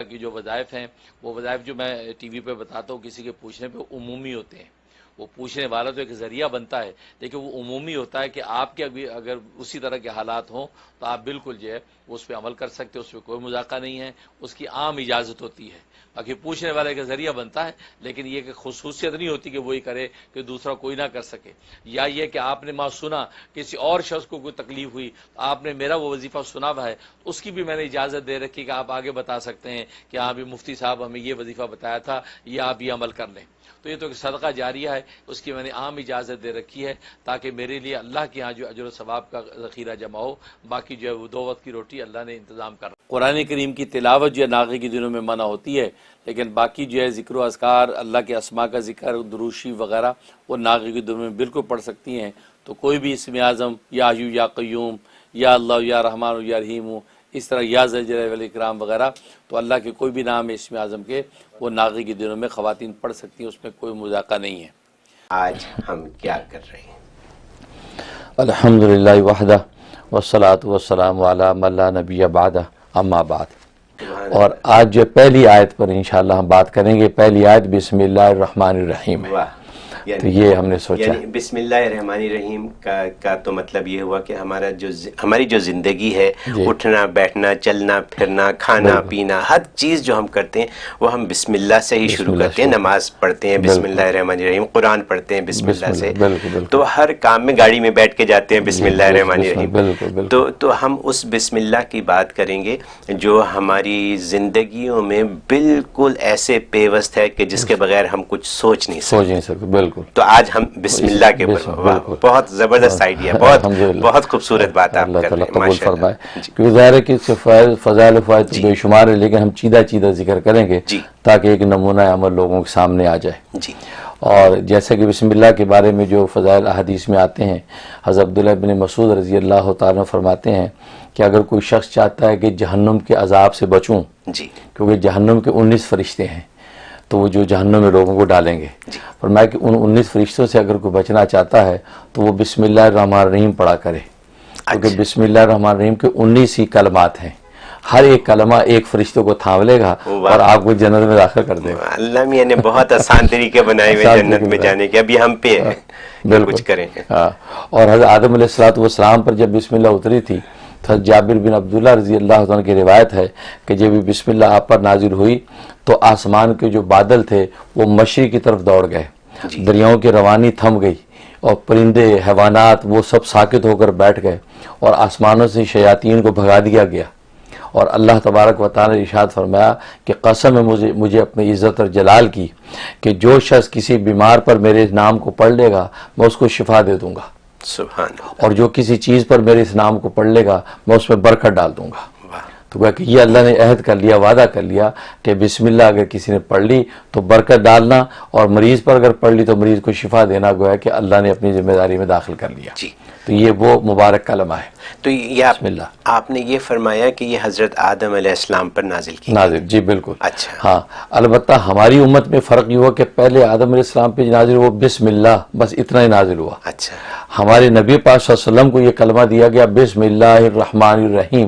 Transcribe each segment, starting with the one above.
کی جو وظائف ہیں وہ وظائف جو میں ٹی وی پہ بتاتا ہوں کسی کے پوچھنے پہ عمومی ہوتے ہیں. وہ پوچھنے والا تو ایک ذریعہ بنتا ہے لیکن وہ عمومی ہوتا ہے کہ آپ کے اگر اسی طرح کے حالات ہوں تو آپ بالکل جو ہے اس پہ عمل کر سکتے, اس پہ کوئی مذاکرہ نہیں ہے, اس کی عام اجازت ہوتی ہے. باقی پوچھنے والے کا ذریعہ بنتا ہے لیکن یہ کہ خصوصیت نہیں ہوتی کہ وہی کرے کہ دوسرا کوئی نہ کر سکے. یا یہ کہ آپ نے ماں سنا کسی اور شخص کو کوئی تکلیف ہوئی, آپ نے میرا وہ وظیفہ سنا ہوا ہے, اس کی بھی میں نے اجازت دے رکھی کہ آپ آگے بتا سکتے ہیں کہ ہاں بھی مفتی صاحب ہمیں یہ وظیفہ بتایا تھا, یہ آپ یہ عمل کر لیں. تو یہ تو ایک صدقہ جاریہ ہے, اس کی میں نے عام اجازت دے رکھی ہے تاکہ میرے لیے اللہ کے ہاں جو اجر و ثواب کا ذخیرہ جمع ہو. باقی جو ہے وہ 2 وقت کی روٹی اللہ نے انتظام کر رہا. قرآن کریم کی تلاوت جو ہے ناغے کے دنوں میں منع ہوتی ہے, لیکن باقی جو ہے ذکر و اذکار, اللہ کے اسماء کا ذکر, دروشی وغیرہ وہ ناغے کے دنوں میں بالکل پڑھ سکتی ہیں. تو کوئی بھی اسم اعظم یا حیو یا قیوم یا اللہ یا رحمان یا رحیم, اس طرح یا ذل جلالہ والاکرام وغیرہ, تو اللہ کے کوئی بھی نام اسم اعظم کے وہ ناغے کے دنوں میں خواتین پڑھ سکتی ہیں, اس میں کوئی مذاکرہ نہیں ہے. آج ہم کیا کر رہے ہیں؟ الحمدللہ وحدہ والصلاۃ والسلام علی من لا نبی بعدہ, اما بعد. اور آج جو پہلی آیت پر انشاءاللہ ہم بات کریں گے. پہلی آیت بسم اللہ الرحمن الرحیم ہے. تو یہ ہم نے سوچا یعنی بسم اللہ الرحمن الرحیم کا تو مطلب یہ ہوا کہ ہماری جو زندگی ہے, اٹھنا بیٹھنا چلنا پھرنا کھانا پینا ہر چیز جو ہم کرتے ہیں وہ ہم بسم اللہ سے ہی شروع کرتے ہیں. نماز پڑھتے ہیں بسم اللہ الرحمن الرحیم, قرآن پڑھتے ہیں بسم اللہ سے, تو ہر کام میں گاڑی میں بیٹھ کے جاتے ہیں بسم اللہ الرحمن الرحیم. تو ہم اس بسم اللہ کی بات کریں گے جو ہماری زندگیوں میں بالکل ایسے پیوست ہے کہ جس کے بغیر ہم کچھ سوچ نہیں سکتے. بالکل. تو آج ہم بسم اللہ کے اوپر, بہت زبردست آئیڈیا, بہت خوبصورت بات آپ کر رہے ہیں, ماشاء اللہ. کیونکہ ظاہر ہے کہ اس کے فضائل و فوائد بے شمار ہے, لیکن ہم چیدہ ذکر کریں گے تاکہ ایک نمونہ عمل لوگوں کے سامنے آ جائے. اور جیسے کہ بسم اللہ کے بارے میں جو فضائل احادیث میں آتے ہیں, حضرت عبداللہ بن مسعود رضی اللہ تعالیٰ فرماتے ہیں کہ اگر کوئی شخص چاہتا ہے کہ جہنم کے عذاب سے بچوں, کیونکہ جہنم کے 19 فرشتے ہیں تو وہ جو جہنم میں لوگوں کو ڈالیں گے, فرمایا کہ ان 19 فرشتوں سے اگر کوئی بچنا چاہتا ہے تو وہ بسم اللہ الرحمن الرحیم پڑھا کرے, کیونکہ بسم اللہ الرحمن الرحیم کے 19 ہی کلمات ہیں. ہر ایک کلمہ ایک فرشتوں کو تھام لے گا اور آپ کو جنت میں داخل کر دے گا. اللہ میاں نے بہت آسان طریقے بنائے ہوئے جنت میں جانے کے, ابھی ہم پہ ہے کچھ کریں. اور حضرت آدم علیہ السلام پر جب بسم اللہ اتری تھی تو جابر بن عبداللہ رضی اللہ عنہ کی روایت ہے کہ جب بسم اللہ آپ پر نازل ہوئی تو آسمان کے جو بادل تھے وہ مشرق کی طرف دوڑ گئے, دریاؤں کی روانی تھم گئی اور پرندے حیوانات وہ سب ساکت ہو کر بیٹھ گئے اور آسمانوں سے شیاطین کو بھگا دیا گیا. اور اللہ تبارک و تعالی نے ارشاد فرمایا کہ قسم ہے مجھے اپنی عزت اور جلال کی کہ جو شخص کسی بیمار پر میرے نام کو پڑھ لے گا میں اس کو شفا دے دوں گا, سبحان اللہ, اور جو کسی چیز پر میرے اس نام کو پڑھ لے گا میں اس میں برکت ڈال دوں گا. تو کہ یہ اللہ نے عہد کر لیا, وعدہ کر لیا کہ بسم اللہ اگر کسی نے پڑھ لی تو برکت ڈالنا, اور مریض پر اگر پڑھ لی تو مریض کو شفا دینا, گویا کہ اللہ نے اپنی ذمہ داری میں داخل کر لیا. تو یہ وہ مبارک کلمہ ہے. تو یہ آپ نے یہ فرمایا کہ یہ حضرت آدم علیہ السلام پر نازل کی. جی بالکل. اچھا. ہاں, البتہ ہماری امت میں فرق یہ ہوا کہ پہلے آدم علیہ السلام پہ نازل ہوا بسم اللہ, بس اتنا ہی نازل ہوا. اچھا. ہمارے نبی پاک صلی اللہ علیہ وسلم کو یہ کلمہ دیا گیا بسم اللہ الرحمن الرحیم.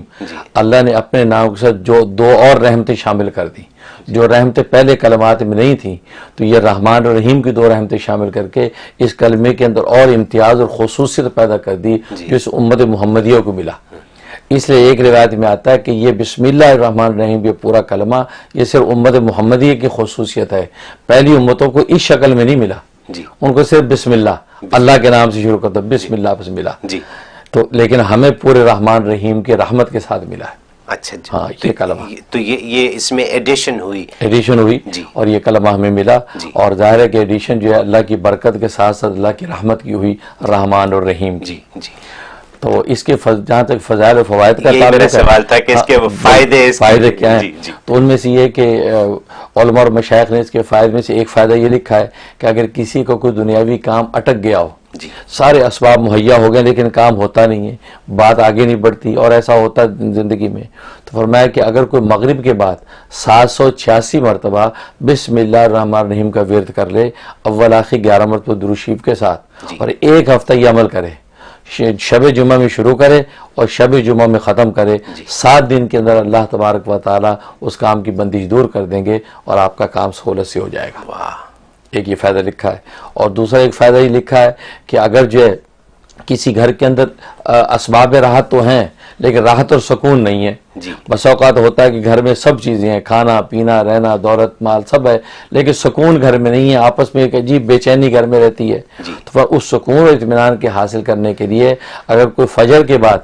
اللہ نے اپنے نام کے ساتھ جو 2 اور رحمتیں شامل کر دی, جو رحمتیں پہلے کلمات میں نہیں تھیں, تو یہ رحمان اور رحیم کی 2 رحمتیں شامل کر کے اس کلمے کے اندر اور امتیاز اور خصوصیت پیدا کر دی جو اس امت محمدیہ کو ملا. اس لیے ایک روایت میں آتا ہے کہ یہ بسم اللہ الرحمن الرحیم یہ پورا کلمہ یہ صرف امت محمدیہ کی خصوصیت ہے, پہلی امتوں کو اس شکل میں نہیں ملا. ان کو صرف بسم اللہ کے نام سے شروع کرتا, بسم اللہ بس ملا. تو لیکن ہمیں پورے رحمان رحیم کے رحمت کے ساتھ ملا ہے. اچھا جی. ہاں, یہ کلمہ تو یہ اس میں ایڈیشن ہوئی اور یہ کلمہ ہمیں ملا. اور ظاہر ہے کہ ایڈیشن جو ہے اللہ کی برکت کے ساتھ ساتھ اللہ کی رحمت کی ہوئی, رحمان اور رحیم. جی. تو اس کے جہاں تک فضائل و فوائد کا تعلق ہے, سوال تھا کہ اس کے فائدے کیا ہیں. تو ان میں سے یہ کہ علماء اور مشائخ نے اس کے فائدے میں سے ایک فائدہ یہ لکھا ہے کہ اگر کسی کو کوئی دنیاوی کام اٹک گیا ہو, سارے اسباب مہیا ہو گئے لیکن کام ہوتا نہیں ہے, بات آگے نہیں بڑھتی, اور ایسا ہوتا ہے زندگی میں, تو فرمایا کہ اگر کوئی مغرب کے بعد 786 مرتبہ بسم اللہ الرحمن الرحیم کا ورد کر لے اول آخر 11 مرتبہ درود شریف کے ساتھ, اور 1 ہفتہ یہ عمل کرے, شب جمعہ میں شروع کرے اور شب جمعہ میں ختم کرے، 7 دن کے اندر اللہ تبارک و تعالیٰ اس کام کی بندش دور کر دیں گے اور آپ کا کام سہولت سے ہو جائے گا۔ ایک یہ فائدہ لکھا ہے، اور دوسرا ایک فائدہ یہ لکھا ہے کہ اگر جو ہے کسی گھر کے اندر اسباب راحت تو ہیں لیکن راحت اور سکون نہیں ہے، بس اوقات ہوتا ہے کہ گھر میں سب چیزیں ہیں، کھانا پینا رہنا دولت مال سب ہے، لیکن سکون گھر میں نہیں ہے، آپس میں ایک عجیب بے چینی گھر میں رہتی ہے، تو پھر اس سکون اور اطمینان کے حاصل کرنے کے لیے اگر کوئی فجر کے بعد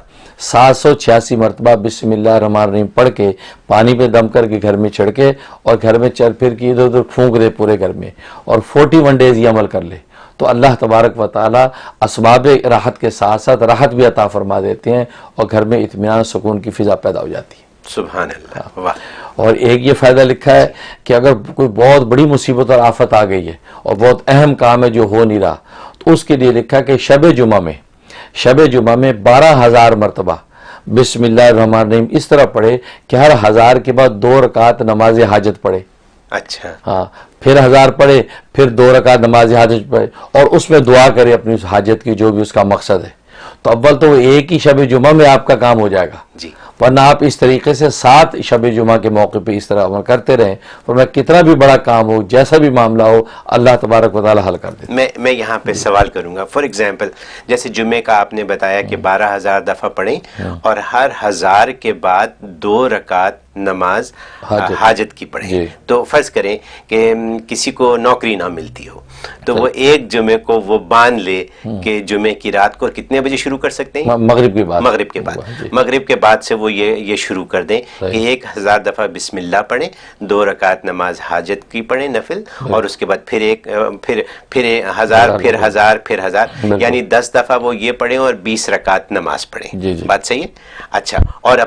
786 مرتبہ بسم اللہ الرحمن الرحیم پڑھ کے پانی پہ دم کر کے گھر میں چھڑکے اور گھر میں چل پھر کے ادھر ادھر پھونک دے پورے گھر میں، اور 41 ڈیز یہ عمل کر لے، تو اللہ تبارک و تعالیٰ اسباب راحت کے ساتھ ساتھ راحت بھی عطا فرما دیتے ہیں اور گھر میں اطمینان سکون کی فضا پیدا ہو جاتی ہے۔ سبحان اللہ، واہ۔ اور ایک یہ فائدہ لکھا ہے کہ اگر کوئی بہت بڑی مصیبت اور آفت آ گئی ہے اور بہت اہم کام ہے جو ہو نہیں رہا، تو اس کے لیے لکھا کہ شب جمعہ میں 12,000 مرتبہ بسم اللہ الرحمن الرحیم اس طرح پڑھے کہ ہر 1000 کے بعد 2 رکعت نماز حاجت پڑھے۔ اچھا، ہاں، پھر 1000 پڑھے، پھر 2 رکعت نماز حاجت پڑھے اور اس میں دعا کرے اپنی اس حاجت کی جو بھی اس کا مقصد ہے، تو اول تو وہ ایک ہی شب جمعہ میں آپ کا کام ہو جائے گا، ورنہ آپ اس طریقے سے 7 شب جمعہ کے موقع پہ اس طرح عمل کرتے رہیں، اور میں کتنا بھی بڑا کام ہو جیسا بھی معاملہ ہو اللہ تبارک و تعالی حل کر دیتے۔ میں یہاں پہ سوال کروں گا، فار ایگزامپل جیسے جمعے کا آپ نے بتایا کہ 12,000 دفعہ پڑھیں اور ہر 1000 کے بعد 2 رکعت نماز حاجت کی پڑھیں، تو فرض کریں کہ کسی کو نوکری نہ ملتی ہو تو وہ ایک جمعے کو وہ باندھ لے کہ جمعے کی رات کو کتنے بجے شروع کر سکتے ہیں؟ مغرب کے بعد سے وہ یہ شروع کر دیں کہ 1000 دفعہ بسم اللہ پڑھیں، 2 رکعت نماز حاجت کی پڑھیں نفل، اور اس کے بعد پھر 1000 یعنی 10 دفعہ وہ یہ پڑھیں اور 20 رکعت نماز پڑھیں۔ بات صحیح ہے؟ اچھا، اور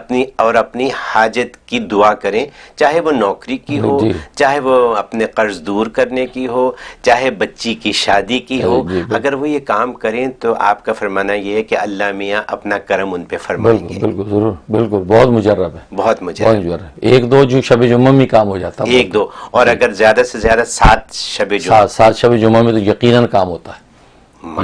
اپنی حاجت کی دعا کریں، چاہے وہ نوکری کی ہو، چاہے وہ اپنے قرض دور کرنے کی ہو، چاہے بچی کی شادی کی ہو، اگر وہ یہ کام کریں تو آپ کا فرمانا یہ ہے کہ اللہ میاں اپنا کرم ان پہ فرمائیں گے۔ بالکل ضرور، بالکل، بہت مجرب ہے، بہت مجرب۔ 1-2 جو شب جمعہ میں کام ہو جاتا ہے، 1-2، اور اگر زیادہ سے زیادہ 7 شب جمعہ میں تو یقیناً کام ہوتا ہے۔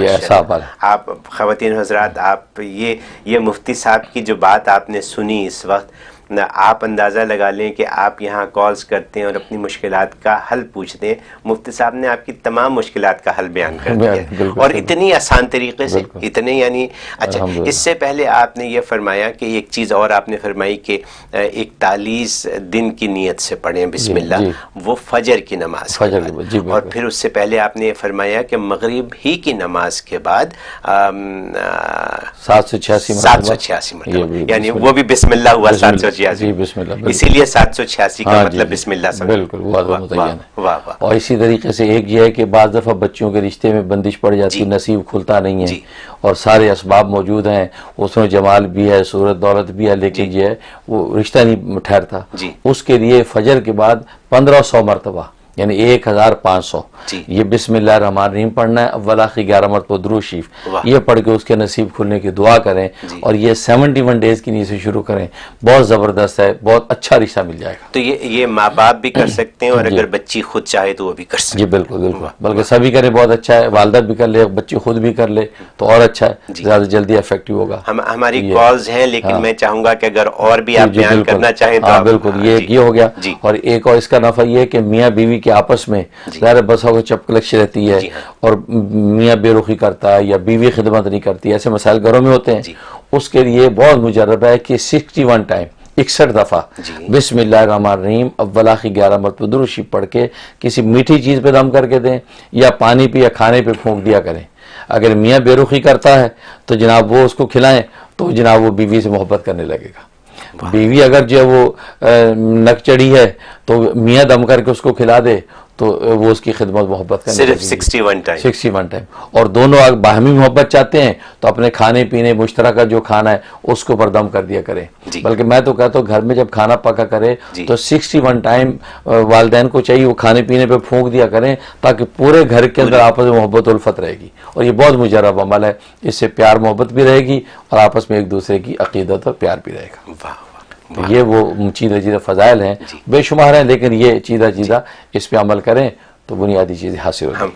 یہ ایسا آپ خواتین حضرات، آپ یہ مفتی صاحب کی جو بات آپ نے سنی اس وقت، آپ اندازہ لگا لیں کہ آپ یہاں کالز کرتے ہیں اور اپنی مشکلات کا حل پوچھتے ہیں، مفتی صاحب نے آپ کی تمام مشکلات کا حل بیان کر دیا، اور اتنی آسان طریقے سے، اتنے یعنی۔ اچھا، اس سے پہلے آپ نے یہ فرمایا کہ ایک چیز اور آپ نے فرمائی کہ 41 دن کی نیت سے پڑھیں بسم اللہ، وہ فجر کی نماز، اور پھر اس سے پہلے آپ نے یہ فرمایا کہ مغرب ہی کی نماز کے بعد 786 مرتبہ، یعنی وہ بھی بسم اللہ ہوا 786، اسی لیے 786 کا مطلب بسم اللہ سمجھ۔ بالکل، اور اسی طریقے سے ایک یہ ہے کہ بعض دفعہ بچوں کے رشتے میں بندش پڑ جاتی، نصیب کھلتا نہیں ہے اور سارے اسباب موجود ہیں، اس میں جمال بھی ہے، صورت دولت بھی ہے، لیکن یہ ہے وہ رشتہ نہیں ٹھہرتا، اس کے لیے فجر کے بعد 1500 مرتبہ یعنی 1500 یہ بسم اللہ الرحمن الرحیم پڑھنا ہے، اول آخر 11 مرتبہ درود شریف یہ پڑھ کے اس کے نصیب کھلنے کی دعا کریں، اور یہ 71 ڈیز کی نیت سے شروع کریں، بہت زبردست ہے، بہت اچھا رشتہ مل جائے گا۔ تو یہ ماں باپ بھی کر سکتے ہیں، اور اگر بچی خود چاہے تو وہ بھی کر سکتے ہیں۔ جی بالکل، بلکہ سبھی کریں، بہت اچھا ہے، والدہ بھی کر لے، بچی خود بھی کر لے تو اور اچھا ہے، زیادہ جلدی افیکٹو ہوگا۔ ہماری کالز ہیں، لیکن میں چاہوں گا کہ اگر اور بھی آپ بیان کرنا چاہیں تو بالکل، یہ ہو گیا۔ اور ایک اور اس کا نفع یہ ہے کہ میاں بیوی کے آپس میں ظاہر بسا کو چپکلش رہتی ہے، اور میاں بے رخی کرتا ہے یا بیوی خدمت نہیں کرتی، ایسے مسائل گھروں میں ہوتے ہیں، اس کے لیے بہت مجرب ہے کہ 61 ٹائم 61 دفعہ بسم اللہ الرحمن الرحیم اول آخر 11 مرتبہ درود شریف پڑھ کے کسی میٹھی چیز پہ دم کر کے دیں، یا پانی پہ یا کھانے پہ پھونک دیا کریں۔ اگر میاں بے رخی کرتا ہے تو جناب وہ اس کو کھلائیں تو جناب وہ بیوی سے محبت کرنے لگے گا۔ بیوی اگر جو ہے وہ نک چڑھی ہے تو میاں دم کر کے اس کو کھلا دے تو وہ اس کی خدمت محبت کرنے صرف 61 ٹائم، اور دونوں باہمی محبت چاہتے ہیں تو اپنے کھانے پینے مشترکہ جو کھانا ہے اس کو پر دم کر دیا کریں۔ بلکہ میں تو کہتا ہوں گھر میں جب کھانا پکا کرے تو 61 ٹائم والدین کو چاہیے وہ کھانے پینے پہ پھونک دیا کریں، تاکہ پورے گھر کے اندر آپس میں محبت الفت رہے گی، اور یہ بہت مجرب عمل ہے، اس سے پیار محبت بھی رہے گی اور آپس میں ایک دوسرے کی عقیدت اور پیار بھی رہے گا۔ یہ وہ چیزیں فضائل ہیں، بے شمار ہیں، لیکن یہ چیزہ اس پہ عمل کریں تو بنیادی چیزیں حاصل ہو۔